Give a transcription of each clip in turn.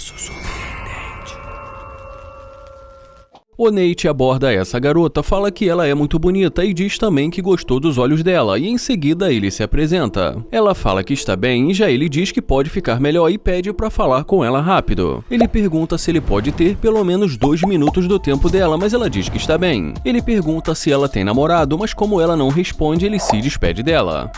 Universo surpreendente. O Nate aborda essa garota, fala que ela é muito bonita e diz também que gostou dos olhos dela, e em seguida ele se apresenta. Ela fala que está bem e já ele diz que pode ficar melhor e pede pra falar com ela rápido. Ele pergunta se ele pode ter pelo menos 2 minutos do tempo dela, mas ela diz que está bem. Ele pergunta se ela tem namorado, mas como ela não responde, ele se despede dela.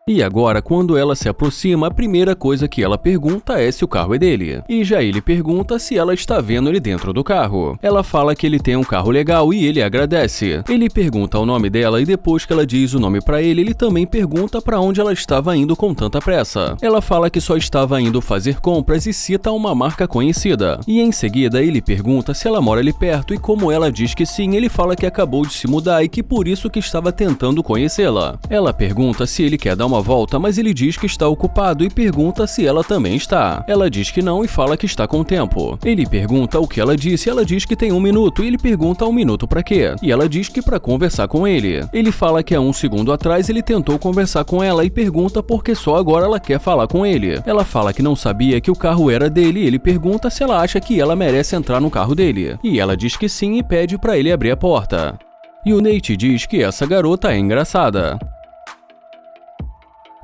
E agora, quando ela se aproxima, a primeira coisa que ela pergunta é se o carro é dele. E já ele pergunta se ela está vendo ele dentro do carro. Ela fala que ele tem um carro legal e ele agradece. Ele pergunta o nome dela e depois que ela diz o nome pra ele, ele também pergunta pra onde ela estava indo com tanta pressa. Ela fala que só estava indo fazer compras e cita uma marca conhecida. E em seguida, ele pergunta se ela mora ali perto e como ela diz que sim, ele fala que acabou de se mudar e que por isso que estava tentando conhecê-la. Ela pergunta se ele quer dar uma volta, mas ele diz que está ocupado e pergunta se ela também está. Ela diz que não e fala que está com tempo. Ele pergunta o que ela disse, ela diz que tem 1 minuto e ele pergunta 1 minuto pra quê? E ela diz que pra conversar com ele. Ele fala que há 1 segundo atrás ele tentou conversar com ela e pergunta por que só agora ela quer falar com ele. Ela fala que não sabia que o carro era dele e ele pergunta se ela acha que ela merece entrar no carro dele. E ela diz que sim e pede pra ele abrir a porta. E o Nate diz que essa garota é engraçada.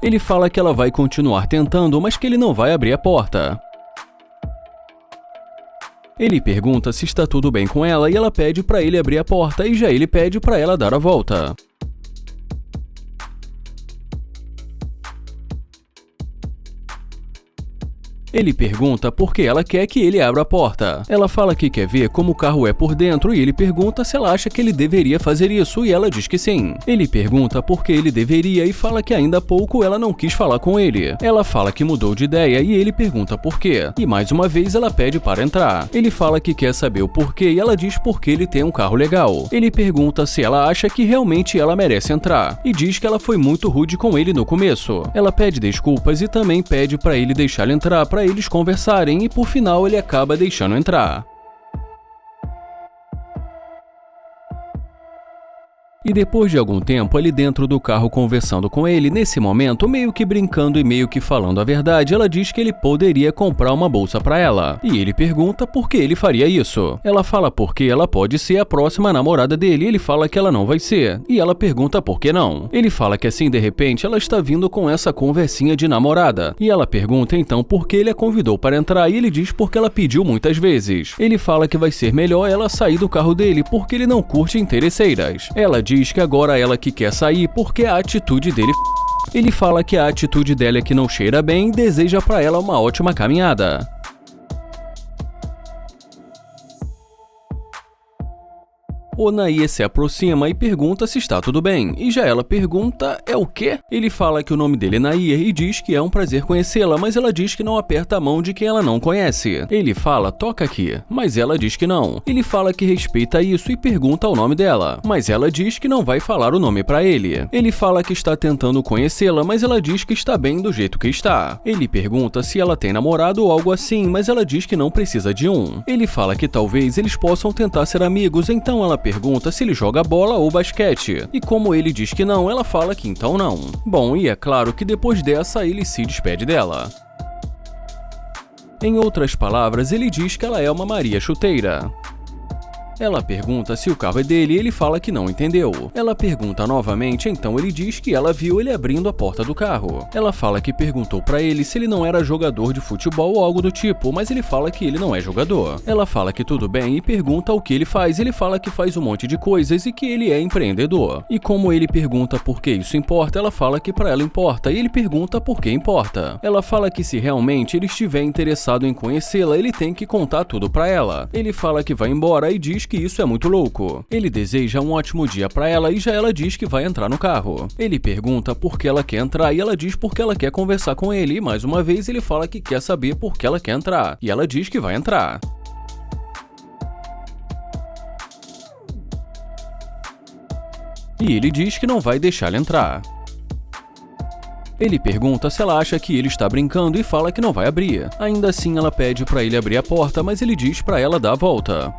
Ele fala que ela vai continuar tentando, mas que ele não vai abrir a porta. Ele pergunta se está tudo bem com ela e ela pede para ele abrir a porta e já ele pede para ela dar a volta. Ele pergunta por que ela quer que ele abra a porta. Ela fala que quer ver como o carro é por dentro e ele pergunta se ela acha que ele deveria fazer isso e ela diz que sim. Ele pergunta por que ele deveria e fala que ainda há pouco ela não quis falar com ele. Ela fala que mudou de ideia e ele pergunta por quê. E mais uma vez ela pede para entrar. Ele fala que quer saber o porquê e ela diz porque ele tem um carro legal. Ele pergunta se ela acha que realmente ela merece entrar e diz que ela foi muito rude com ele no começo. Ela pede desculpas e também pede para ele deixar ela entrar para eles conversarem e por final ele acaba deixando entrar. E depois de algum tempo ali dentro do carro conversando com ele, nesse momento, meio que brincando e meio que falando a verdade, ela diz que ele poderia comprar uma bolsa pra ela. E ele pergunta por que ele faria isso. Ela fala porque ela pode ser a próxima namorada dele e ele fala que ela não vai ser. E ela pergunta por que não. Ele fala que assim de repente ela está vindo com essa conversinha de namorada. E ela pergunta então por que ele a convidou para entrar e ele diz porque ela pediu muitas vezes. Ele fala que vai ser melhor ela sair do carro dele porque ele não curte interesseiras. Ela diz que agora ela que quer sair porque a atitude dele Ele fala que a atitude dela é que não cheira bem e deseja pra ela uma ótima caminhada. O Nair se aproxima e pergunta se está tudo bem, e já ela pergunta, é o quê? Ele fala que o nome dele é Nair e diz que é um prazer conhecê-la, mas ela diz que não aperta a mão de quem ela não conhece. Ele fala, toca aqui, mas ela diz que não. Ele fala que respeita isso e pergunta o nome dela, mas ela diz que não vai falar o nome pra ele. Ele fala que está tentando conhecê-la, mas ela diz que está bem do jeito que está. Ele pergunta se ela tem namorado ou algo assim, mas ela diz que não precisa de um. Ele fala que talvez eles possam tentar ser amigos, então ela pergunta se ele joga bola ou basquete. E como ele diz que não, ela fala que então não. Bom, e é claro que depois dessa ele se despede dela. Em outras palavras, ele diz que ela é uma Maria chuteira. Ela pergunta se o carro é dele e ele fala que não entendeu. Ela pergunta novamente, então ele diz que ela viu ele abrindo a porta do carro. Ela fala que perguntou pra ele se ele não era jogador de futebol ou algo do tipo, mas ele fala que ele não é jogador. Ela fala que tudo bem e pergunta o que ele faz. Ele fala que faz um monte de coisas e que ele é empreendedor. E como ele pergunta por que isso importa, ela fala que pra ela importa e ele pergunta por que importa. Ela fala que se realmente ele estiver interessado em conhecê-la, ele tem que contar tudo pra ela. Ele fala que vai embora e diz que isso é muito louco. Ele deseja um ótimo dia pra ela e já ela diz que vai entrar no carro. Ele pergunta por que ela quer entrar e ela diz porque ela quer conversar com ele e mais uma vez ele fala que quer saber por que ela quer entrar e ela diz que vai entrar. E ele diz que não vai deixar ela entrar. Ele pergunta se ela acha que ele está brincando e fala que não vai abrir. Ainda assim, ela pede para ele abrir a porta, mas ele diz para ela dar a volta.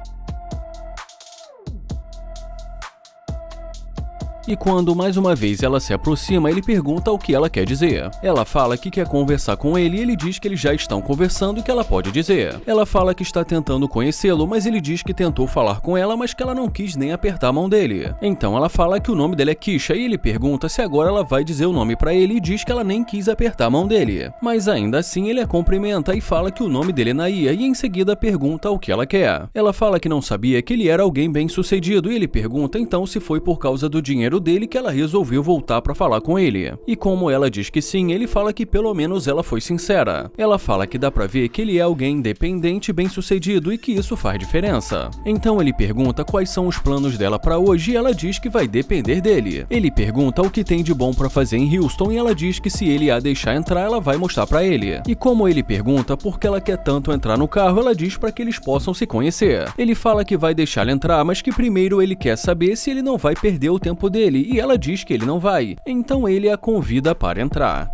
E quando mais uma vez ela se aproxima, ele pergunta o que ela quer dizer. Ela fala que quer conversar com ele e ele diz que eles já estão conversando e que ela pode dizer. Ela fala que está tentando conhecê-lo, mas ele diz que tentou falar com ela, mas que ela não quis nem apertar a mão dele. Então ela fala que o nome dela é Kisha e ele pergunta se agora ela vai dizer o nome pra ele e diz que ela nem quis apertar a mão dele. Mas ainda assim ele a cumprimenta e fala que o nome dele é Naia e em seguida pergunta o que ela quer. Ela fala que não sabia que ele era alguém bem sucedido e ele pergunta então se foi por causa do dinheiro dele que ela resolveu voltar para falar com ele. E como ela diz que sim, ele fala que pelo menos ela foi sincera. Ela fala que dá pra ver que ele é alguém independente e bem-sucedido e que isso faz diferença. Então ele pergunta quais são os planos dela para hoje e ela diz que vai depender dele. Ele pergunta o que tem de bom para fazer em Houston e ela diz que se ele a deixar entrar, ela vai mostrar para ele. E como ele pergunta por que ela quer tanto entrar no carro, ela diz para que eles possam se conhecer. Ele fala que vai deixar ela entrar, mas que primeiro ele quer saber se ele não vai perder o tempo dele e ela diz que ele não vai, então ele a convida para entrar.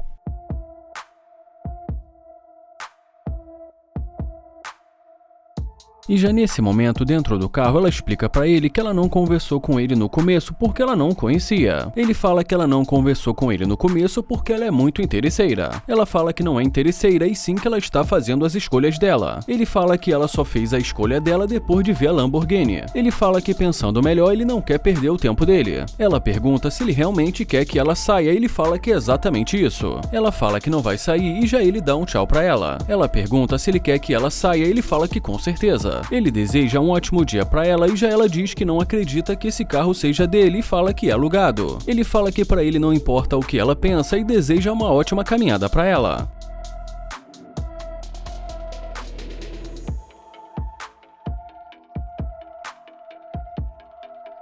E já nesse momento, dentro do carro, ela explica pra ele que ela não conversou com ele no começo porque ela não conhecia. Ele fala que ela não conversou com ele no começo porque ela é muito interesseira. Ela fala que não é interesseira e sim que ela está fazendo as escolhas dela. Ele fala que ela só fez a escolha dela depois de ver a Lamborghini. Ele fala que pensando melhor, ele não quer perder o tempo dele. Ela pergunta se ele realmente quer que ela saia e ele fala que é exatamente isso. Ela fala que não vai sair e já ele dá um tchau pra ela. Ela pergunta se ele quer que ela saia e ele fala que com certeza. Ele deseja um ótimo dia pra ela e já ela diz que não acredita que esse carro seja dele e fala que é alugado. Ele fala que pra ele não importa o que ela pensa e deseja uma ótima caminhada pra ela.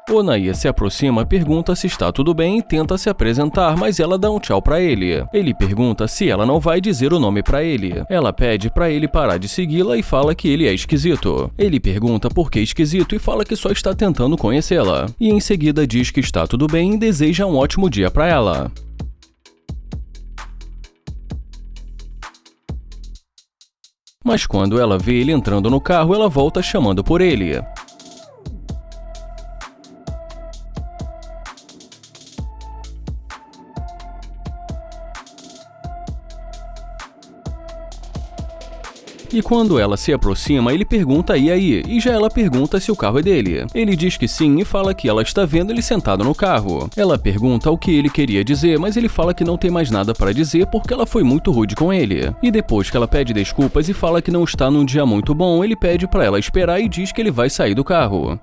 O Naia se aproxima, pergunta se está tudo bem e tenta se apresentar, mas ela dá um tchau pra ele. Ele pergunta se ela não vai dizer o nome pra ele. Ela pede pra ele parar de segui-la e fala que ele é esquisito. Ele pergunta por que esquisito e fala que só está tentando conhecê-la. E em seguida diz que está tudo bem e deseja um ótimo dia pra ela. Mas quando ela vê ele entrando no carro, ela volta chamando por ele. E quando ela se aproxima, ele pergunta e aí, e já ela pergunta se o carro é dele. Ele diz que sim e fala que ela está vendo ele sentado no carro. Ela pergunta o que ele queria dizer, mas ele fala que não tem mais nada para dizer porque ela foi muito rude com ele. E depois que ela pede desculpas e fala que não está num dia muito bom, ele pede para ela esperar e diz que ele vai sair do carro.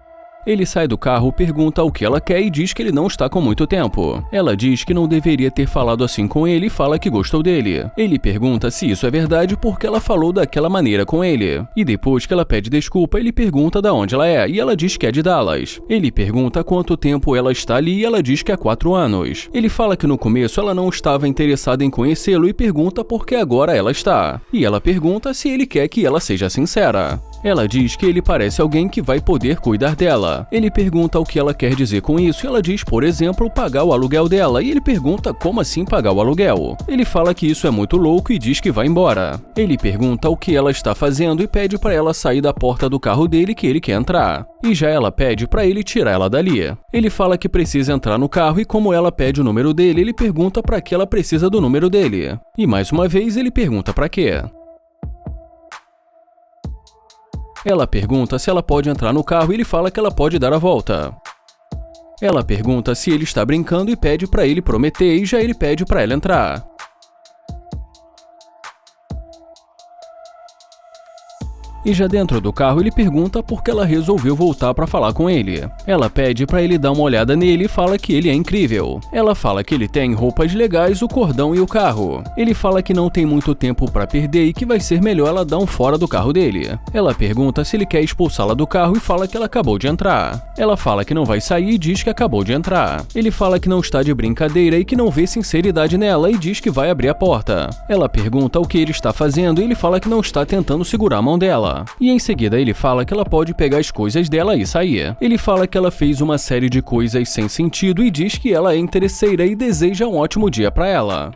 Ele sai do carro, pergunta o que ela quer e diz que ele não está com muito tempo. Ela diz que não deveria ter falado assim com ele e fala que gostou dele. Ele pergunta se isso é verdade porque ela falou daquela maneira com ele. E depois que ela pede desculpa, ele pergunta de onde ela é e ela diz que é de Dallas. Ele pergunta quanto tempo ela está ali e ela diz que há 4 anos. Ele fala que no começo ela não estava interessada em conhecê-lo e pergunta por que agora ela está. E ela pergunta se ele quer que ela seja sincera. Ela diz que ele parece alguém que vai poder cuidar dela. Ele pergunta o que ela quer dizer com isso e ela diz, por exemplo, pagar o aluguel dela. E ele pergunta como assim pagar o aluguel. Ele fala que isso é muito louco e diz que vai embora. Ele pergunta o que ela está fazendo e pede para ela sair da porta do carro dele que ele quer entrar. E já ela pede para ele tirar ela dali. Ele fala que precisa entrar no carro e como ela pede o número dele, ele pergunta para que ela precisa do número dele. E mais uma vez ele pergunta para quê. Ela pergunta se ela pode entrar no carro e ele fala que ela pode dar a volta. Ela pergunta se ele está brincando e pede para ele prometer e já ele pede para ela entrar. E já dentro do carro ele pergunta por que ela resolveu voltar para falar com ele. Ela pede para ele dar uma olhada nele e fala que ele é incrível. Ela fala que ele tem roupas legais, o cordão e o carro. Ele fala que não tem muito tempo para perder e que vai ser melhor ela dar um fora do carro dele. Ela pergunta se ele quer expulsá-la do carro e fala que ela acabou de entrar. Ela fala que não vai sair e diz que acabou de entrar. Ele fala que não está de brincadeira e que não vê sinceridade nela e diz que vai abrir a porta. Ela pergunta o que ele está fazendo e ele fala que não está tentando segurar a mão dela. E em seguida ele fala que ela pode pegar as coisas dela e sair. Ele fala que ela fez uma série de coisas sem sentido e diz que ela é interesseira e deseja um ótimo dia para ela.